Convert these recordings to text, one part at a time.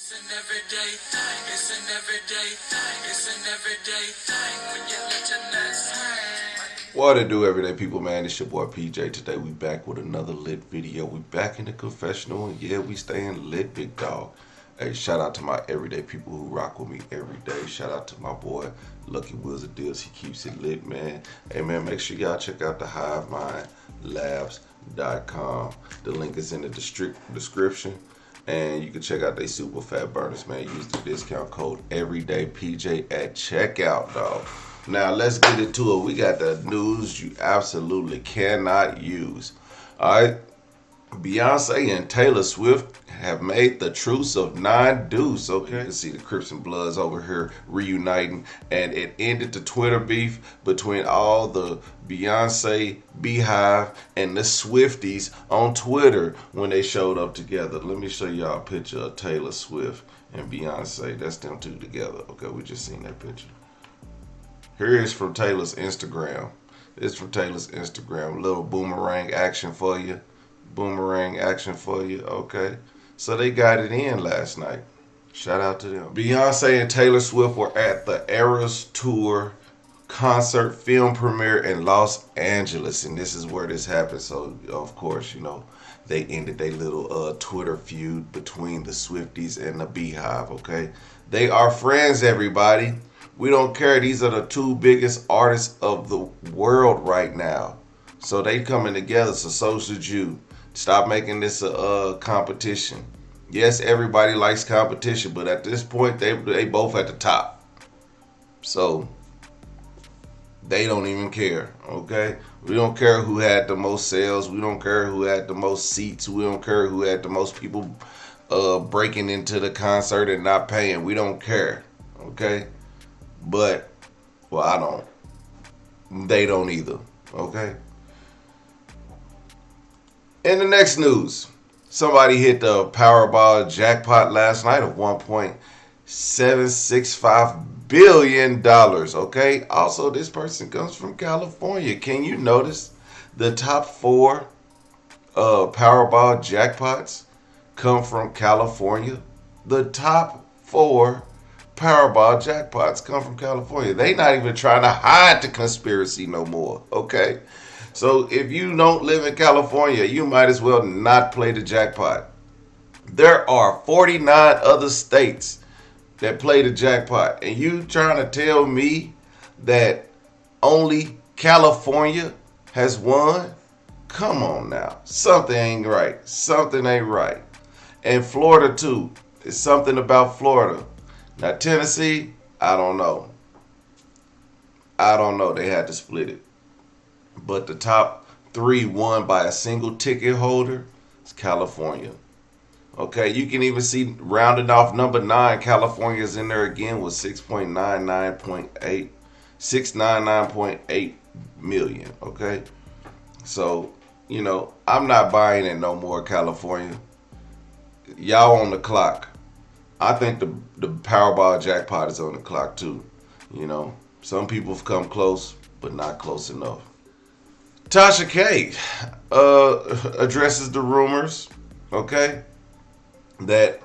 It's an everyday thing. It's an everyday thing. It's an everyday thing when you let your nuts hang. What it do, everyday people, man? It's your boy PJ. Today we back with another lit video. We back in the confessional, and yeah, we staying lit, big dog. Hey, shout out to my everyday people who rock with me every day. Shout out to my boy Lucky Wizard Deals. He keeps it lit, man. Hey, man, make sure y'all check out the HiveMindLabs.com. The link is in the description. And you can check out they super fat burners, man. Use the discount code everydaypj at checkout, dog. Now let's get into it. We got the news you absolutely cannot use. All right, Beyonce and Taylor Swift have made the truce of non-deuce. Okay, you can see the Crips and Bloods over here reuniting, and it ended the Twitter beef between all the Beyonce, Beehive, and the Swifties on Twitter when they showed up together. Let me show y'all a picture of Taylor Swift and Beyonce. That's them two together. Okay, we just seen that picture. Here is from Taylor's Instagram. It's from Taylor's Instagram. Little boomerang action for you. Boomerang action for you. Okay. So they got it in last night. Shout out to them. Beyonce and Taylor Swift were at the Eras Tour concert film premiere in Los Angeles. And this is where this happened. So, of course, you know, they ended their little Twitter feud between the Swifties and the Beehive. Okay. They are friends, everybody. We don't care. These are the two biggest artists of the world right now. So they coming together. So should you. Stop making this a competition. Yes, everybody likes competition, but at this point, they both at the top. So they don't even care, okay? We don't care who had the most sales. We don't care who had the most seats. We don't care who had the most people breaking into the concert and not paying. We don't care, okay? But, well, I don't. They don't either, okay? In the next news, somebody hit the Powerball jackpot last night of $1.765 billion, okay? Also, this person comes from California. Can you notice the top four Powerball jackpots come from California? The top four Powerball jackpots come from California. They not even trying to hide the conspiracy no more, okay? So if you don't live in California, you might as well not play the jackpot. There are 49 other states that play the jackpot. And you trying to tell me that only California has won? Come on now. Something ain't right. Something ain't right. And Florida too. There's something about Florida. Now Tennessee, I don't know. They had to split it. But the top three won by a single ticket holder is California. Okay, you can even see rounding off number 9, California's in there again with 699.8 million. Okay, so you know I'm not buying it no more, California. Y'all on the clock. I think the Powerball jackpot is on the clock too. You know, some people have come close, but not close enough. Tasha K addresses the rumors, okay, that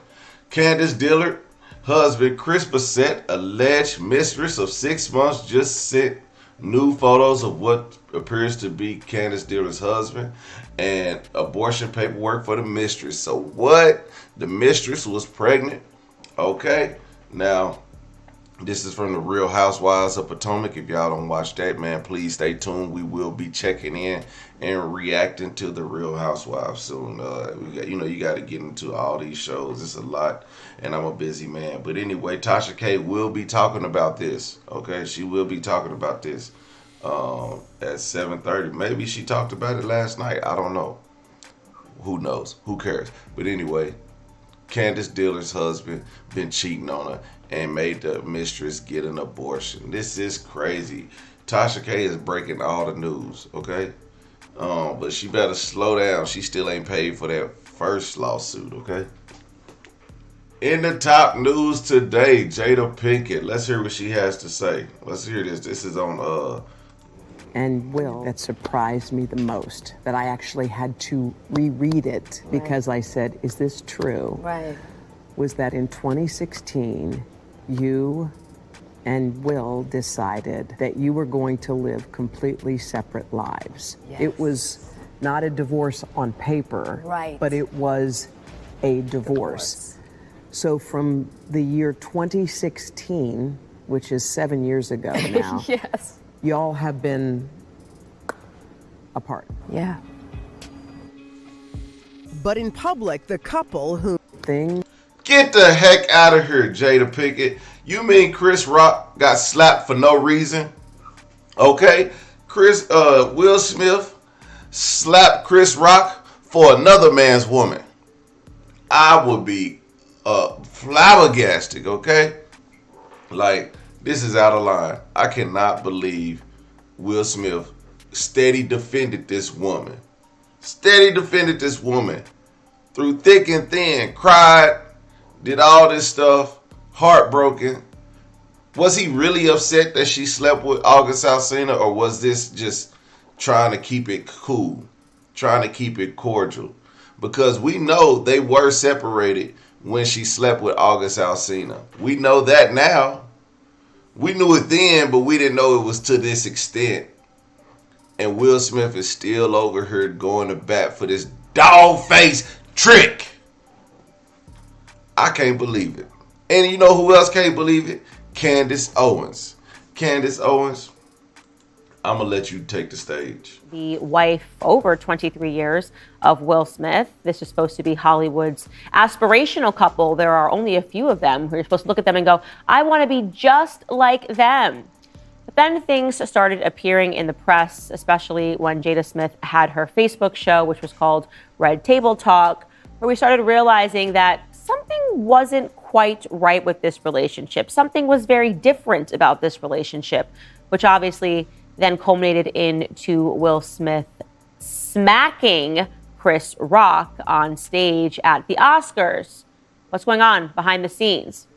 Candice Dillard, husband Chris Bassett, alleged mistress of 6 months, just sent new photos of what appears to be Candice Dillard's husband and abortion paperwork for the mistress. So what? The mistress was pregnant, okay? Now, this is from the Real Housewives of Potomac. If y'all don't watch that, man, please stay tuned. We will be checking in and reacting to the Real Housewives soon. You got to get into all these shows. It's a lot, and I'm a busy man. But anyway, Tasha K will be talking about this. Okay, she will be talking about this at 7:30. Maybe she talked about it last night. I don't know. Who knows? Who cares? But anyway, Candice Dillard's husband been cheating on her and made the mistress get an abortion. This is crazy. Tasha K is breaking all the news, okay? But she better slow down. She still ain't paid for that first lawsuit, okay? In the top news today, Jada Pinkett. Let's hear what she has to say. Let's hear this. This is on and Will, that surprised me the most, that I actually had to reread it because I said, is this true? Right. was that in 2016, you and Will decided that you were going to live completely separate lives. Yes. It was not a divorce on paper, Right. but it was a divorce. So from the year 2016, which is 7 years ago now, Yes. y'all have been apart. Yeah. But in public, the couple who Thing. Get the heck out of here, Jada Pinkett. You mean Chris Rock got slapped for no reason? Okay? Will Smith slapped Chris Rock for another man's woman. I would be flabbergasted, okay? Like, this is out of line. I cannot believe Will Smith steady defended this woman. Steady defended this woman. Through thick and thin, cried, did all this stuff, heartbroken. Was he really upset that she slept with August Alsina, or was this just trying to keep it cool, trying to keep it cordial? Because we know they were separated when she slept with August Alsina. We know that now. We knew it then, but we didn't know it was to this extent. And Will Smith is still over here going to bat for this dog face trick. I can't believe it. And you know who else can't believe it? Candice Owens. Candice Owens, I'm going to let you take the stage. The wife over 23 years of Will Smith. This is supposed to be Hollywood's aspirational couple. There are only a few of them who are supposed to look at them and go, I want to be just like them. But then things started appearing in the press, especially when Jada Smith had her Facebook show, which was called Red Table Talk, where we started realizing that something wasn't quite right with this relationship. Something was very different about this relationship, which obviously then culminated into Will Smith smacking Chris Rock on stage at the Oscars. What's going on behind the scenes?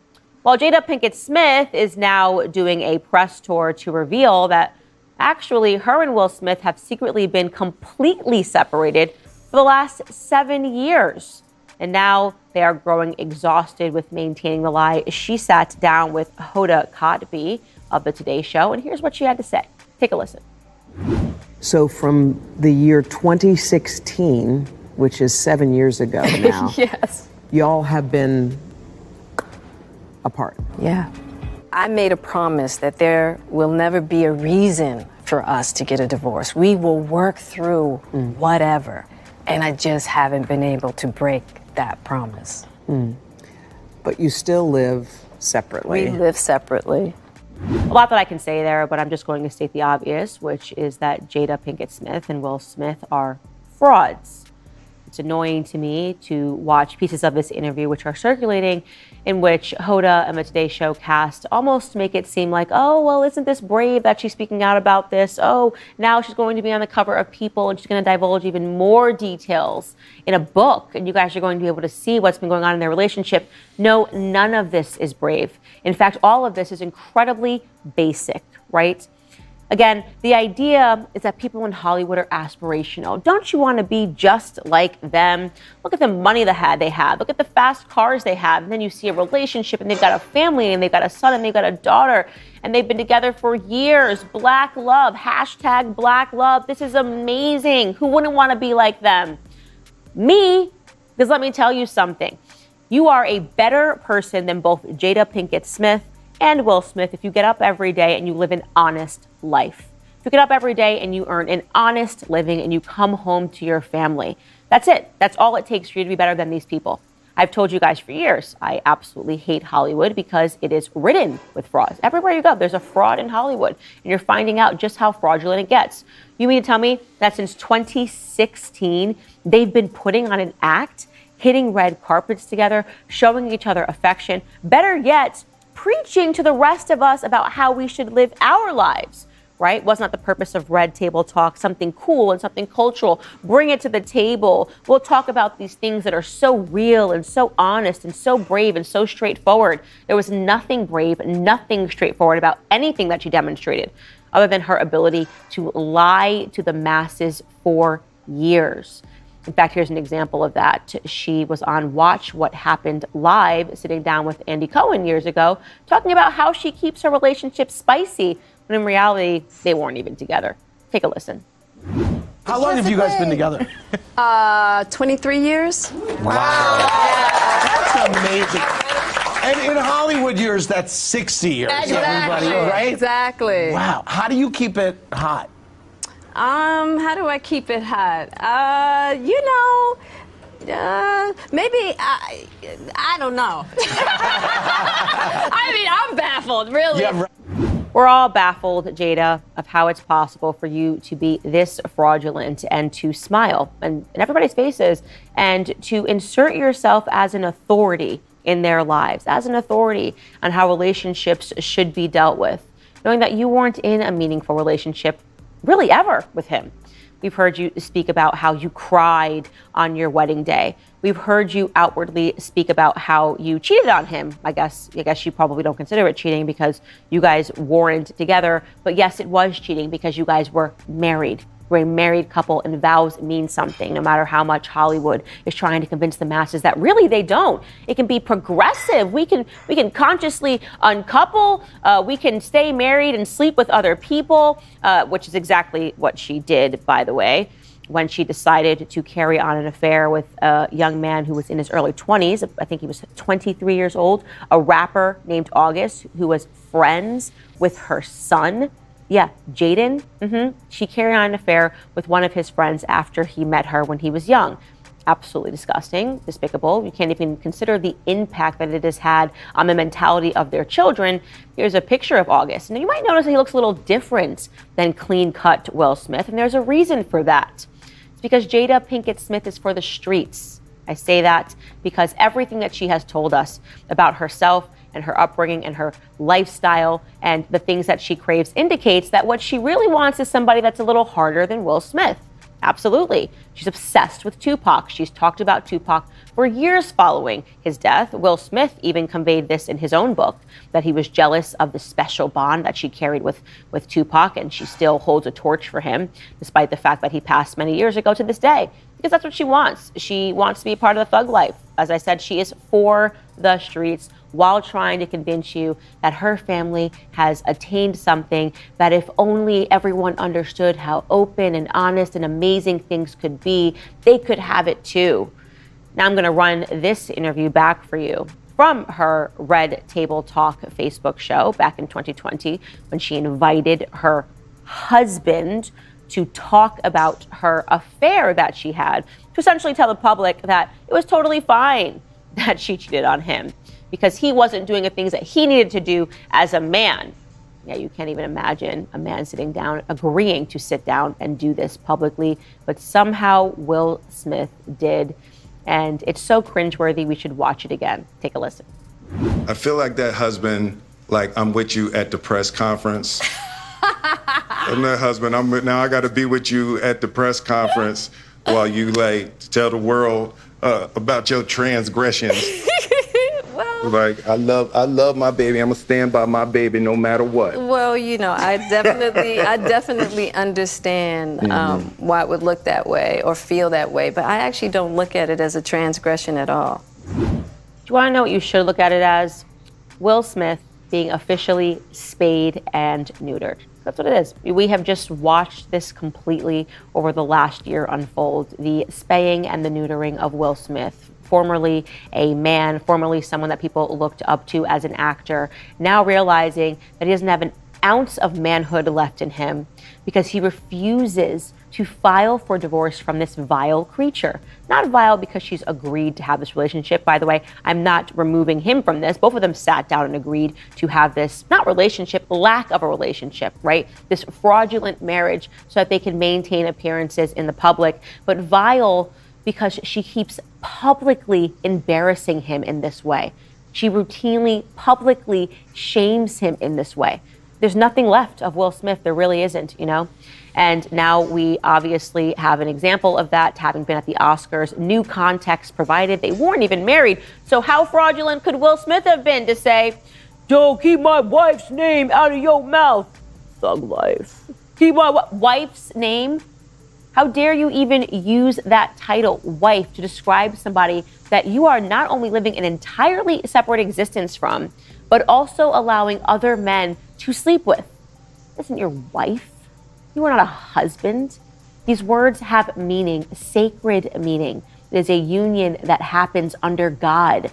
Well, Jada Pinkett Smith is now doing a press tour to reveal that actually her and Will Smith have secretly been completely separated for the last 7 years. And now they are growing exhausted with maintaining the lie. She sat down with Hoda Kotb of the Today Show, and here's what she had to say. Take a listen. So from the year 2016, which is 7 years ago now, Yes. y'all have been apart. Yeah. I made a promise that there will never be a reason for us to get a divorce. We will work through whatever. And I just haven't been able to break that promise. But you still live separately. We live separately. A lot that I can say there, but I'm just going to state the obvious, which is that Jada Pinkett Smith and Will Smith are frauds. It's annoying to me to watch pieces of this interview which are circulating in which Hoda and the Today Show cast almost make it seem like, oh, well, isn't this brave that she's speaking out about this? Oh, now she's going to be on the cover of People and she's going to divulge even more details in a book and you guys are going to be able to see what's been going on in their relationship. No, none of this is brave. In fact, all of this is incredibly basic, right? Again, the idea is that people in Hollywood are aspirational. Don't you want to be just like them? Look at the money they have. Look at the fast cars they have. And then you see a relationship and they've got a family and they've got a son and they've got a daughter and they've been together for years. Black love, hashtag black love. This is amazing. Who wouldn't want to be like them? Me, because let me tell you something. You are a better person than both Jada Pinkett Smith and Will Smith if you get up every day and you live an honest life. If you get up every day and you earn an honest living and you come home to your family. That's it. That's all it takes for you to be better than these people. I've told you guys for years, I absolutely hate Hollywood because it is ridden with frauds. Everywhere you go, there's a fraud in Hollywood, and you're finding out just how fraudulent it gets. You mean to tell me that since 2016, they've been putting on an act, hitting red carpets together, showing each other affection, better yet, preaching to the rest of us about how we should live our lives, right? Was not the purpose of Red Table Talk something cool and something cultural? Bring it to the table. We'll talk about these things that are so real and so honest and so brave and so straightforward. There was nothing brave, nothing straightforward about anything that she demonstrated other than her ability to lie to the masses for years. In fact, here's an example of that. She was on Watch What Happened Live, sitting down with Andy Cohen years ago, talking about how she keeps her relationship spicy, when in reality, they weren't even together. Take a listen. How long have you guys been together? 23 years. Wow. That's amazing. And in Hollywood years, that's 60 years. Exactly. Everybody, right? Exactly. Wow. How do you keep it hot? How do I keep it hot? Maybe I don't know. I mean, I'm baffled, really. Yeah, right. We're all baffled, Jada, of how it's possible for you to be this fraudulent and to smile in everybody's faces and to insert yourself as an authority in their lives, as an authority on how relationships should be dealt with, knowing that you weren't in a meaningful relationship really ever with him. We've heard you speak about how you cried on your wedding day. We've heard you outwardly speak about how you cheated on him. I guess you probably don't consider it cheating because you guys weren't together. But yes, it was cheating because you guys were married. We're a married couple and vows mean something, no matter how much Hollywood is trying to convince the masses that really they don't. It can be progressive. We can consciously uncouple. We can stay married and sleep with other people, which is exactly what she did, by the way, when she decided to carry on an affair with a young man who was in his early 20s. I think he was 23 years old, a rapper named August who was friends with her son. Yeah, Jaden. She carried on an affair with one of his friends after he met her when he was young. Absolutely disgusting, despicable. You can't even consider the impact that it has had on the mentality of their children. Here's a picture of August. Now, you might notice that he looks a little different than clean-cut Will Smith, and there's a reason for that. It's because Jada Pinkett Smith is for the streets. I say that because everything that she has told us about herself and her upbringing and her lifestyle and the things that she craves indicates that what she really wants is somebody that's a little harder than Will Smith. Absolutely. She's obsessed with Tupac. She's talked about Tupac for years following his death. Will Smith even conveyed this in his own book, that he was jealous of the special bond that she carried with Tupac, and she still holds a torch for him, despite the fact that he passed many years ago to this day. Because that's what she wants. She wants to be a part of the thug life. As I said, she is for the streets while trying to convince you that her family has attained something, that if only everyone understood how open and honest and amazing things could be, they could have it too. Now I'm gonna run this interview back for you from her Red Table Talk Facebook show back in 2020 when she invited her husband to talk about her affair that she had, to essentially tell the public that it was totally fine that she cheated on him because he wasn't doing the things that he needed to do as a man. Yeah, you can't even imagine a man sitting down, agreeing to sit down and do this publicly, but somehow Will Smith did. And it's so cringeworthy, we should watch it again. Take a listen. I feel like that husband, like I'm with you at the press conference. I'm that husband, now I gotta be with you at the press conference while you like tell the world about your transgressions. Well, like I love my baby. I'm gonna stand by my baby no matter what. well, I definitely understand why it would look that way or feel that way, but I actually don't look at it as a transgression at all. Do you want to know what you should look at it as? Will Smith being officially spayed and neutered. That's what it is. We have just watched this completely over the last year unfold. The spaying and the neutering of Will Smith, formerly a man, formerly someone that people looked up to as an actor, now realizing that he doesn't have an ounce of manhood left in him because he refuses to file for divorce from this vile creature. Not vile because she's agreed to have this relationship. By the way, I'm not removing him from this. Both of them sat down and agreed to have this, not relationship, lack of a relationship, right? This fraudulent marriage so that they can maintain appearances in the public, but vile because she keeps publicly embarrassing him in this way. She routinely, publicly shames him in this way. There's nothing left of Will Smith. There really isn't, And now we obviously have an example of that, having been at the Oscars. New context provided. They weren't even married. So how fraudulent could Will Smith have been to say, "Don't keep my wife's name out of your mouth"? Thug life. Keep my wife's name How dare you even use that title, wife, to describe somebody that you are not only living an entirely separate existence from, but also allowing other men to sleep with? This isn't your wife. You are not a husband. These words have meaning, sacred meaning. It is a union that happens under God,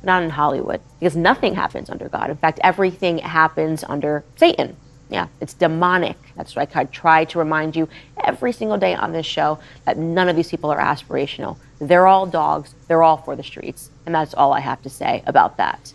not in Hollywood, because nothing happens under God. In fact, everything happens under Satan. Yeah, it's demonic. That's why I try to remind you every single day on this show that none of these people are aspirational. They're all dogs. They're all for the streets. And that's all I have to say about that.